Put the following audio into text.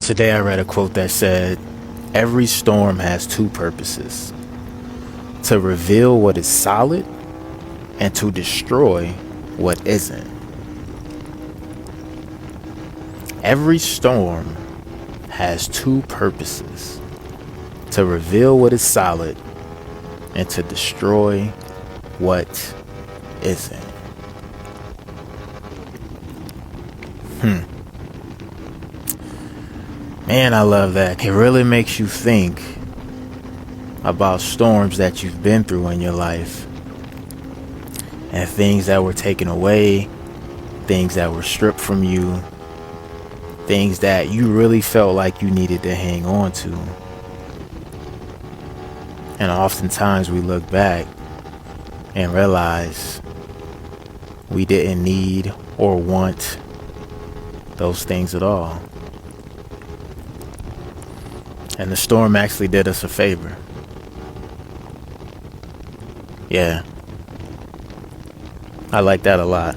Today I read a quote that said, "Every storm has two purposes: to reveal what is solid and to destroy what isn't." Every storm has two purposes: to reveal what is solid and to destroy what isn't. Man, I love that. It really makes you think about storms that you've been through in your life and things that were taken away, things that were stripped from you, things that you really felt like you needed to hang on to. And oftentimes we look back and realize we didn't need or want those things at all. And the storm actually did us a favor. Yeah, I like that a lot.